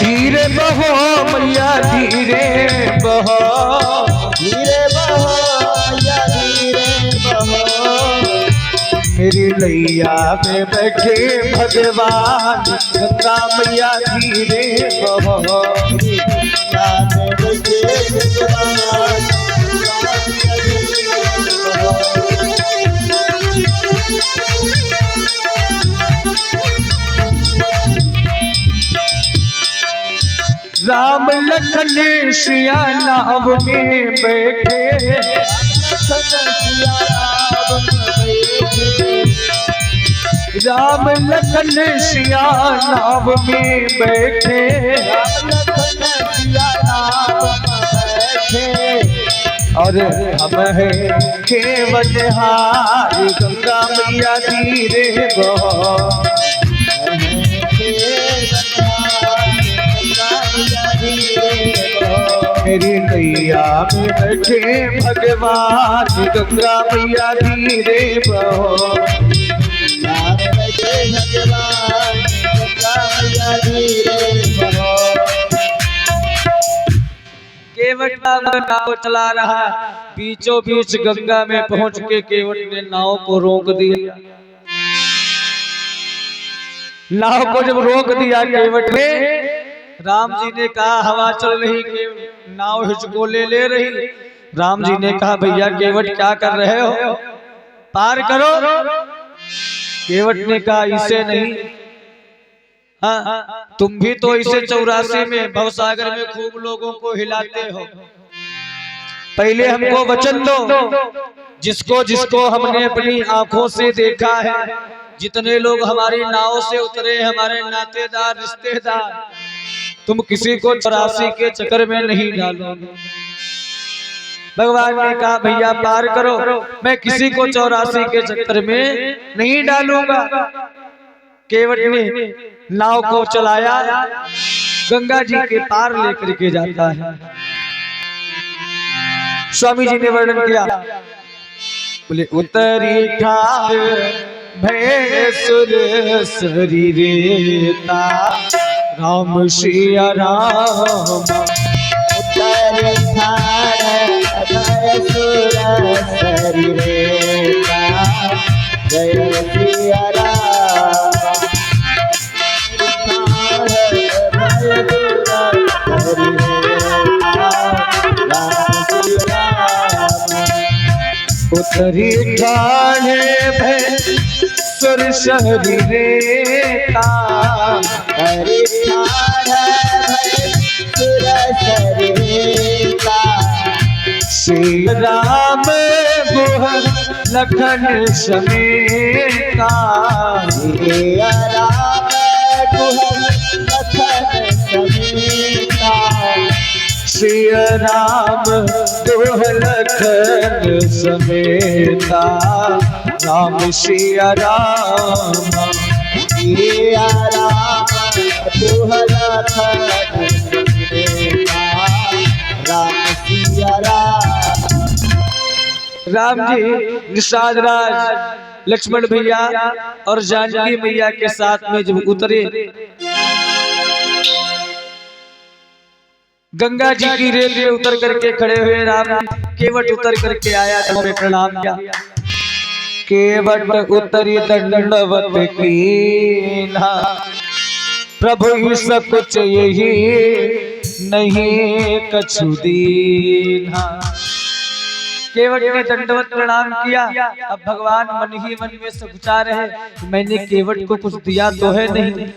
धीरे बहो मैया धीरे बहो, धीरे बहो मैया धीरे बहो। मेरी नैया में बैठे भगवान गंगा मैया धीरे बहो, नैया में बैठे भगवान राम लखन सिया नाव में बैठे, राम लखन सिया नाव में बैठे, और हम है केवलहार गंगा मैया धीरे बहो, मेरी नैया में बैठे भगवान गंगा मैया धीरे बहो, केवट नाव चला रहा, बीचों बीच गंगा में पहुंच के केवट ने नाव को रोक दिया। नाव को जब रोक दिया केवट ने, राम जी ने कहा हवा चल रही के नाव हिचकोले ले रही। राम जी ने कहा भैया केवट क्या कर रहे हो, पार करो। केवट ने कहा इसे नहीं, हाँ तुम भी तो इसे 84 में भवसागर में खूब लोगों को हिलाते हो, पहले हमको वचन दो। जिसको जिसको हमने अपनी आंखों से देखा है, जितने लोग हमारी नाव से उतरे, हमारे नातेदार रिश्तेदार, तुम किसी को 84 के चक्कर में नहीं डालोगे। भगवान ने कहा भैया पार करो, मैं किसी को 84 के चक्कर में नहीं डालूंगा। केवट ने नाव को चलाया, गंगा जी के पार लेकर के जाता है। स्वामी जी ने वर्णन किया, बोले उतरी ठार भैंसुर शरीरेता, राम सिया राम। उतरी ठार भैंसुर शरीरेता, जय सिया राम। उतरी ठाणे भैंसुर शरीरेता, उतरी ठार भैंसुर शरीरेता, श्री राम गुह लखन समेता, सिया राम गुह लखन समेता, श्री राम गुह लखन समेता, राम सिया राम। सिया राम गुह लखन समेता, राम सिया राम। राम जी निषाद राज लक्ष्मण भैया और जानकी मैया के साथ में जब उतरे, गंगा जी की रेल में उतर करके खड़े हुए राम, केवट उतर करके आया, तुम्हें प्रणाम किया। केवट उतरी दंडवत कीन्हा, प्रभु इस कुछ यही नहीं कछु दीन्हा। केवट ने दंडवत प्रणाम किया। अब भगवान मन ही मन में सोचा रहे, मैंने केवट को कुछ दिया तो है नहीं,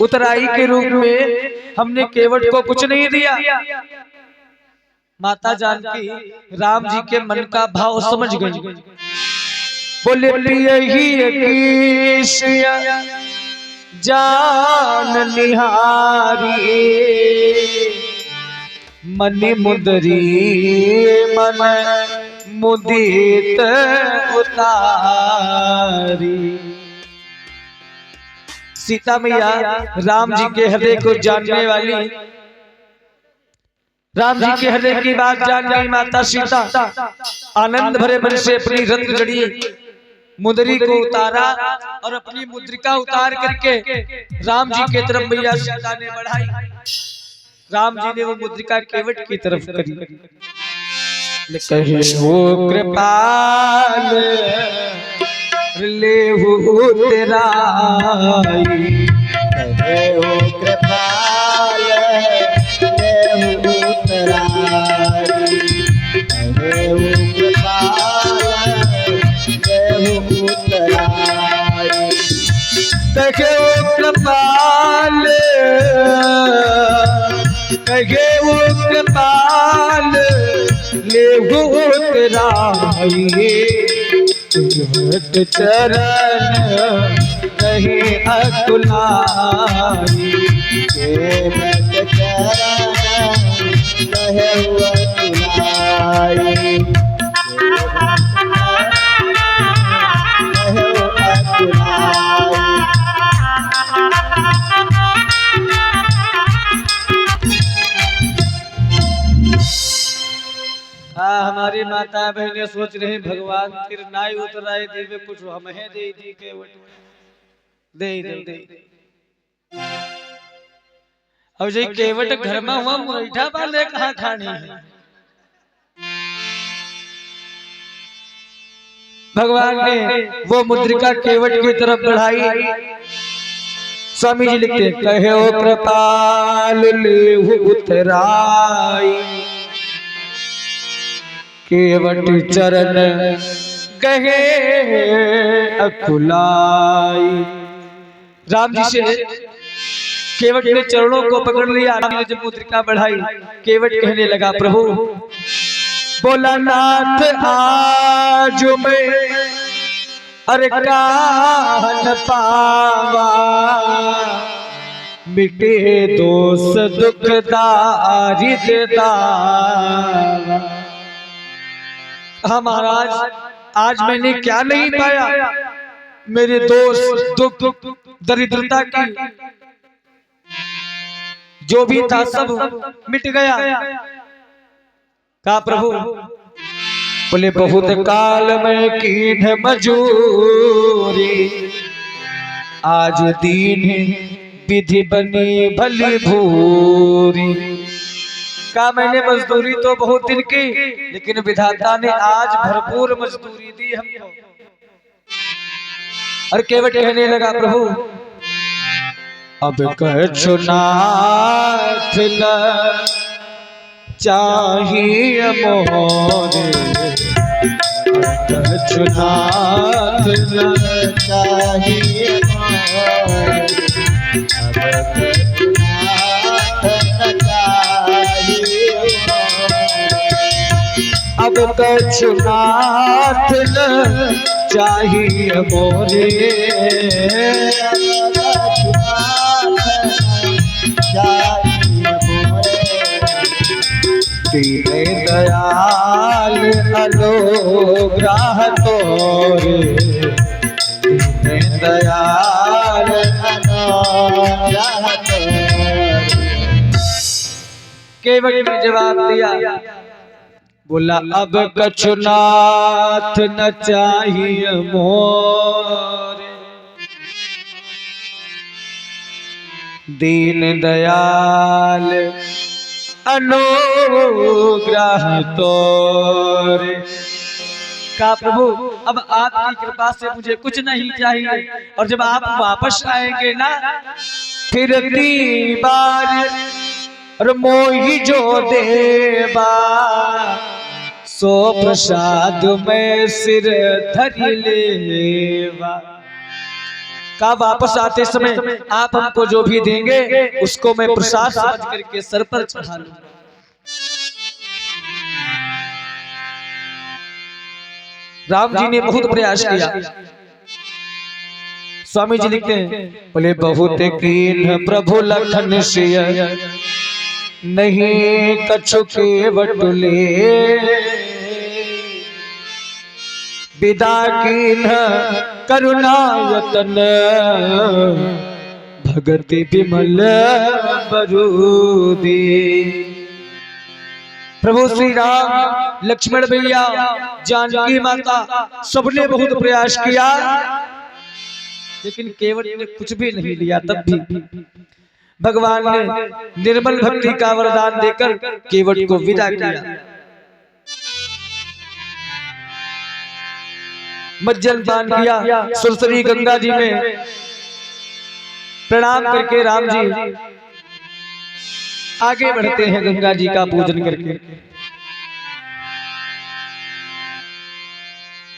उतराई के रूप में हमने केवट को कुछ नहीं दिया। माता जानकी राम जी के मन का भाव समझ गई, बोले यही जान निहारी, मनि मुदरी मन मुदित उतारी। सीता मैया राम जी के हृदय को जानने वाली, राम जी के हृदय की बात जान गई माता सीता। आनंद भरे मन से अपनी रत्न जड़ी मुद्री को उतारा और अपनी मुद्रिका उतार करके राम जी के तरफ मैया सीता ने बढ़ाई। राम जी ने वो मुद्रिका केवट की तरफ करी। कहे वो कृपाल लेहु उतराई, कहे वो कृपाल लेहु उतराई, कहे वो कृपाल लेहु उतराई, कहे वो कृपाल, कहे वो कृपाल लेहु उतराई, केवट चरण कहे अकुलाई, केवट चरण कहे अकुलाई, कहे अकुलाई। हमारी माता बहनें सोच रहे भगवान फिर नाई उतराए देवे कुछ हमें दे दी केवट दे दे दे। अब जे केवट घर में हुआ मुरैठा वाले कहाँ खानी है। भगवान ने वो मुद्रिका केवट की तरफ बढ़ाई। स्वामी जी लिखते कहे ओ कृपाल लेहु उतराई, केवट चरण कहे अकुलाई। राम जी से केवट ने चरणों को पकड़ लिया। राम ने जब मुद्रिका बढ़ाई केवट कहने लगा प्रभु बोला नाथ आज मैं अरे कान पावा, मिटे दोष दुख दारिद दावा। हाँ महाराज आज मैंने क्या नहीं पाया, मेरे दोष दुख दरिद्रता की जो भी था सब मिट गया। कहा प्रभु बोले बहुत काल में कीन मजूरी, आज दीन विधि बनी भली भूरी। का मैंने मजदूरी तो बहुत दिन की, लेकिन विधाता ने आज भरपूर मजदूरी दी हमको। और केवट कहने लगा प्रभु अब कछु नाथ न चाहिए मोरे, कछु नाथ न चाहिए मोरे, अब कछु नाथ न चाहिए मोरे, दीन दयाल अनुग्रह तोरे, दीन दयाल अनुग्रह तोरे। केवट ने जवाब दिया बोला अब कछु नाथ न चाहिए मोरे, दीन दयाल अनुग्रह तोरे। कहा प्रभु अब आपकी कृपा से मुझे कुछ नहीं चाहिए, और जब आप वापस आएंगे ना फिर ती बार और मोही जो देवा, सो प्रसाद में सिर धरि लेवा। का वापस आते समय आप हमको जो भी देंगे उसको मैं प्रसाद समझ करके सर पर चढ़ा लूंगा। राम जी ने बहुत प्रयास किया। स्वामी जी लिखते हैं बोले बहुत कीन प्रभु लखन सिय, नहीं कछु केवट ले, विदा कीन करुणायतन, भगति विमल बरूदी। प्रभु श्री राम, लक्ष्मण भैया, जानकी माता सबने बहुत प्रयास किया, लेकिन केवट ने कुछ भी नहीं लिया। तब भी भगवान ने निर्मल भक्ति का वरदान देकर केवट को विदा किया। मज्जन पान किया, सुरसरी गंगा जी में प्रणाम करके राम जी आगे बढ़ते हैं गंगा जी का पूजन करके।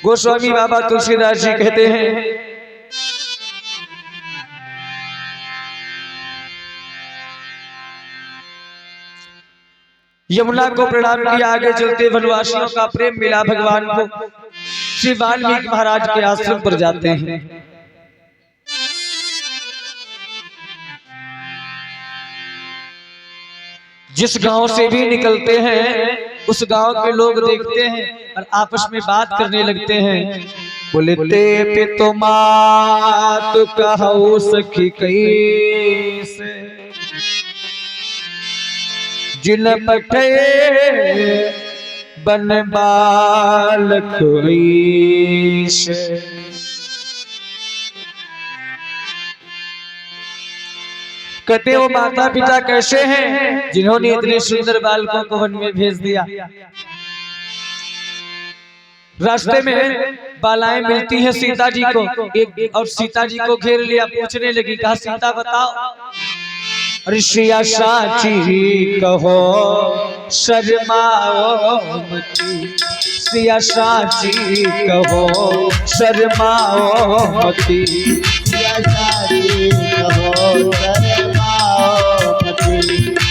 गोस्वामी बाबा तुलसीदास जी कहते हैं, यमुना को प्रणाम किया, आगे चलते वनवासियों का प्रेम मिला भगवान को। श्री वाल्मीकि महाराज के आश्रम पर जाते हैं। जिस गांव से भी निकलते हैं उस गांव के लोग देखते हैं और आपस में बात करने लगते हैं। बोले ते पे तो मात कहू सखी कैसे, जिन पठे बन बालक ऐसे। कहते वो माता पिता कैसे हैं जिन्होंने इतने सुंदर बालकों को वन में भेज दिया। रास्ते में बालाएं मिलती हैं सीता जी को, एक और सीता जी को घेर लिया, पूछने लगी, कहा सीता बताओ, ऋषिया साची कहो शर्माओ मती, सिया साची कहो शर्माओ मती, सिया साची कहो शर्माओ मती,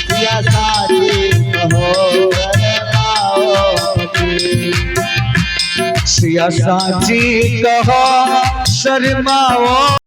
सिया साची कहो शर्माओ मती, सिया साची कहो शर्माओ